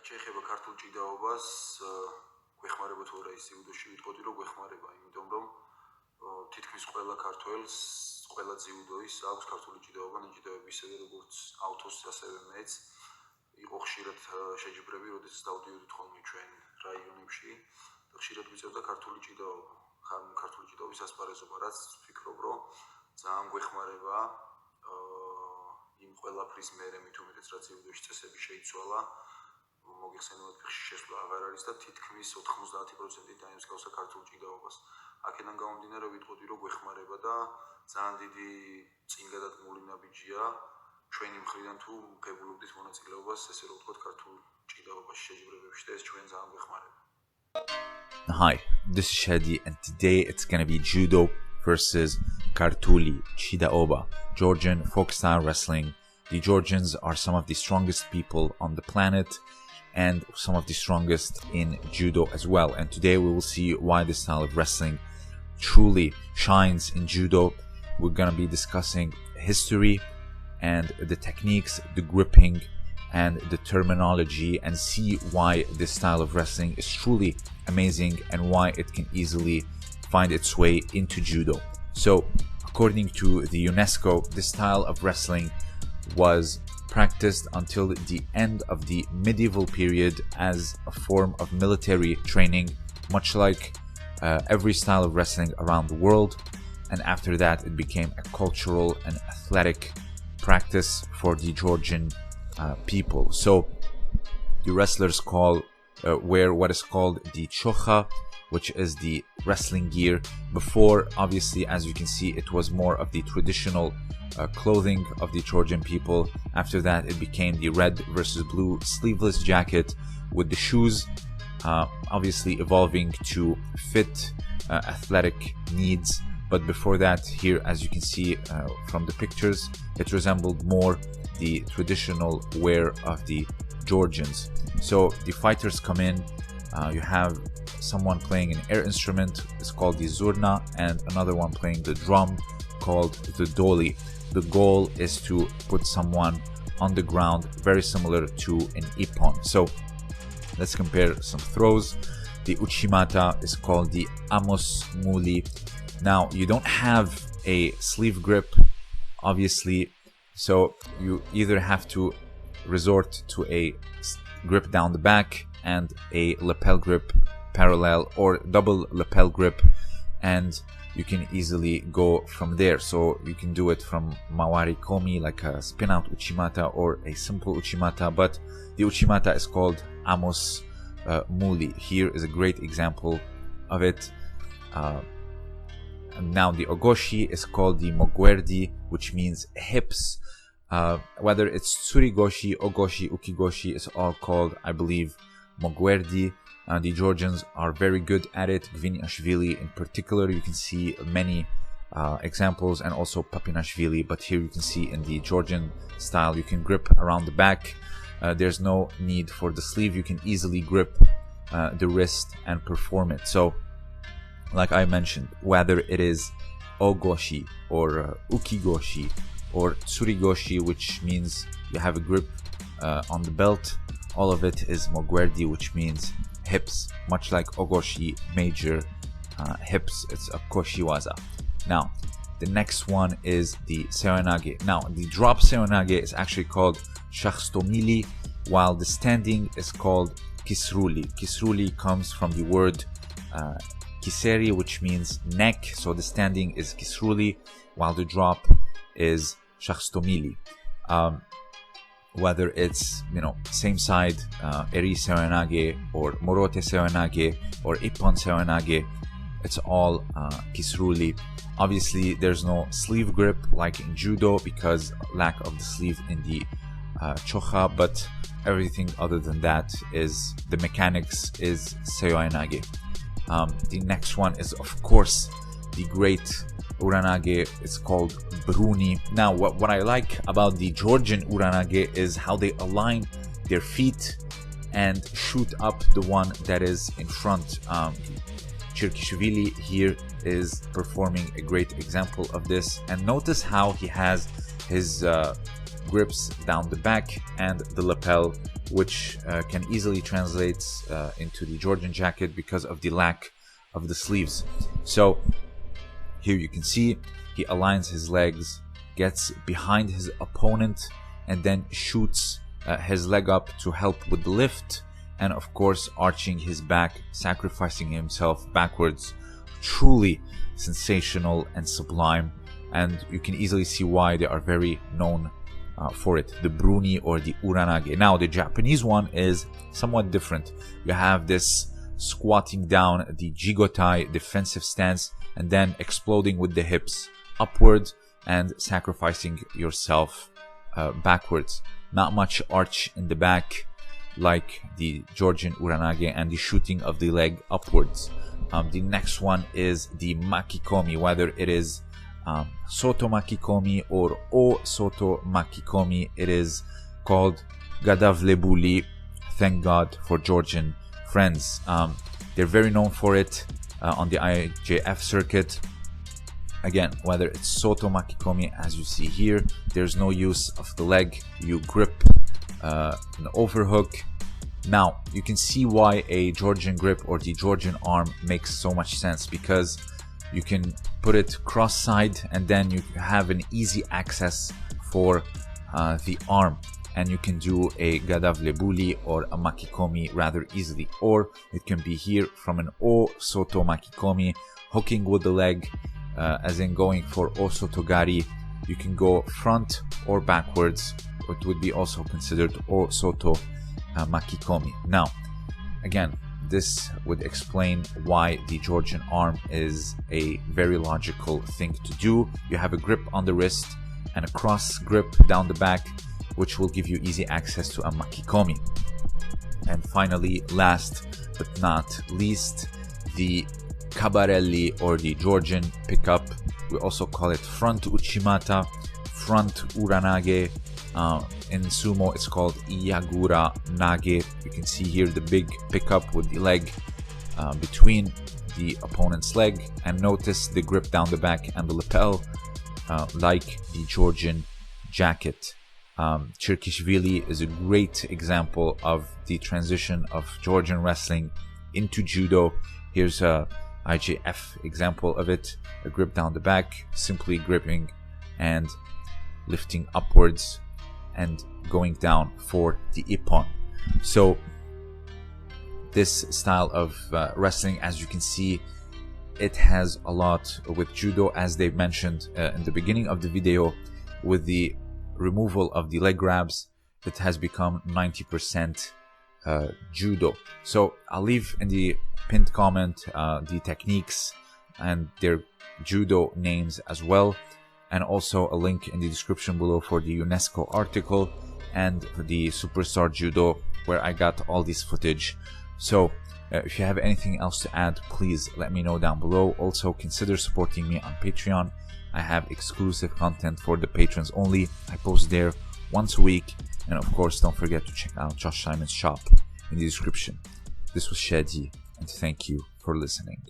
შეეხება ქართულ ჭიდაობას, გვეხმარება თუ არა ის ძიუდოში ვიტყოდი რომ გვეხმარება, იმიტომ რომ თითქმის ყველა ქართველს, ყველა ძიუდოის აქვს ქართული ჭიდაობა, ჭიდაობები ისევე როგორც ავთოს, ასევე მეც. იყო ხშირად შეჯიბრები, როდესაც დავდიოდით ხოლმე ჩვენ რაიონებში და ხშირად ვიწევდა ქართული ჭიდაობა. ქართული ჭიდაობის ასპარეზობა, რაც ვფიქრობ, რომ ძალიან გვეხმარება იმ ყველაფრის მერე მით უმეტეს რაც ძიუდოში წესები შეიცვალა. მოგეხსენებათ ფეხში შესვლა აღარ არის და თითქმის 90% დაიმსგავსა ქართულ ჭიდაობას. აქედან გამომდინარე ვიტყოდი რომ გვეხმარება და ძალიან დიდი წინგადადგმული ნაბიჯია ჩვენი მხრიდან თუ მოგებულობდით მონაწილეობას ესე რომ ვთქვათ ქართულ ჭიდაობაში შეჯიბრებებში და ეს ჩვენ ძალიან გვეხმარება. Hi, this is Shadi and today it's gonna be Judo versus Kartuli Chidaoba, Georgian folk style wrestling. The Georgians are some of the strongest people on the planet and some of the strongest in Judo as well. And today we will see why this style of wrestling truly shines in Judo. We're gonna be discussing history and the techniques, the gripping and the terminology, and see why this style of wrestling is truly amazing and why it can easily find its way into Judo. So according to the UNESCO, this style of wrestling was practiced until the end of the medieval period as a form of military training, much like every style of wrestling around the world. And after that it became a cultural and athletic practice for the Georgian people. So the wrestlers wear what is called the chokha, which is the wrestling gear. Before, obviously, as you can see, it was more of the traditional clothing of the Georgian people. After that it became the red versus blue sleeveless jacket with the shoes, obviously evolving to fit athletic needs. But before that, here as you can see from the pictures, it resembled more the traditional wear of the Georgians. So the fighters come in, you have someone playing an air instrument, it's called the zurna, and another one playing the drum called the doli. The goal is to put someone on the ground, very similar to an ippon. So let's compare some throws. The uchimata is called the amos muli. Now you don't have a sleeve grip, obviously, so you either have to resort to a grip down the back and a lapel grip parallel or double lapel grip, and you can easily go from there. So you can do it from mawari komi, like a spin out uchimata or a simple uchimata, but the uchimata is called amos muli. Here is a great example of it. Now the ogoshi is called the mogwerdi, which means hips. Whether it's tsurigoshi, ogoshi, ukigoshi, it's all called, I believe, mogwerdi. The Georgians are very good at it. Gviniashvili in particular, you can see many examples, and also Papinashvili, but here you can see in the Georgian style you can grip around the back. There's no need for the sleeve, you can easily grip the wrist and perform it. So like I mentioned, whether it is ogoshi or ukigoshi or tsurigoshi, which means you have a grip on the belt, all of it is mogwerdi, which means hips, much like ogoshi, major hips. It's a koshiwaza. Now the next one is the seoinage. Now the drop seoinage is actually called shakhstomili, while the standing is called kisruli. Kisruli comes from the word kiseri, which means neck, so the standing is kisruli while the drop is shakhstomili. Whether it's, same side, eri seoinage or morote seoinage or ippon seoinage, it's all kisruli. Obviously there's no sleeve grip like in judo because lack of the sleeve in the chokha, but everything other than that is the mechanics is seoinage. The next one is of course the great uranage. It's called bruni. Now what I like about the Georgian uranage is how they align their feet and shoot up the one that is in front. Chirkishvili here is performing a great example of this, and notice how he has his grips down the back and the lapel which can easily translate into the Georgian jacket because of the lack of the sleeves. So here you can see he aligns his legs, gets behind his opponent, and then shoots his leg up to help with the lift, and of course arching his back, sacrificing himself backwards. Truly sensational and sublime, and you can easily see why they are very known for it, the Bruni or the Uranage. Now the Japanese one is somewhat different. You have this squatting down, the Jigotai defensive stance, and then exploding with the hips upwards and sacrificing yourself backwards. Not much arch in the back like the Georgian Uranage and the shooting of the leg upwards. The next one is the Makikomi, whether it is Soto Makikomi or O Soto Makikomi. It is called Gadavlebuli. Thank God for Georgian friends. They're very known for it on the IJF circuit. Again, whether it's Soto Makikomi, as you see here, there's no use of the leg. You grip an overhook. Now, you can see why a Georgian grip or the Georgian arm makes so much sense, because you can put it cross-side and then you have an easy access for the arm, and you can do a Gadavlebuli or a Makikomi rather easily. Or it can be here from an O Soto Makikomi, hooking with the leg, as in going for O Sotogari. You can go front or backwards. It would be also considered O Soto Makikomi. Now, again, this would explain why the Georgian arm is a very logical thing to do. You have a grip on the wrist and a cross grip down the back, which will give you easy access to a Makikomi. And finally, last but not least, the Cabarelli or the Georgian pickup. We also call it front Uchimata, front Uranage. In sumo it's called Iyagura Nage. You can see here the big pickup with the leg between the opponent's leg, and notice the grip down the back and the lapel, like the Georgian jacket. Chirkishvili is a great example of the transition of Georgian wrestling into judo. Here's a IJF example of it, a grip down the back, simply gripping and lifting upwards and going down for the ippon. So this style of wrestling, as you can see, it has a lot with judo, as they mentioned in the beginning of the video. With the removal of the leg grabs, it has become 90% judo. So I'll leave in the pinned comment the techniques and their judo names as well, and also a link in the description below for the UNESCO article and the Superstar Judo, where I got all this footage. So if you have anything else to add, please let me know down below. Also, consider supporting me on Patreon. I have exclusive content for the patrons only. I post there once a week. And of course, don't forget to check out Josh Simon's shop in the description. This was Shadi, and thank you for listening.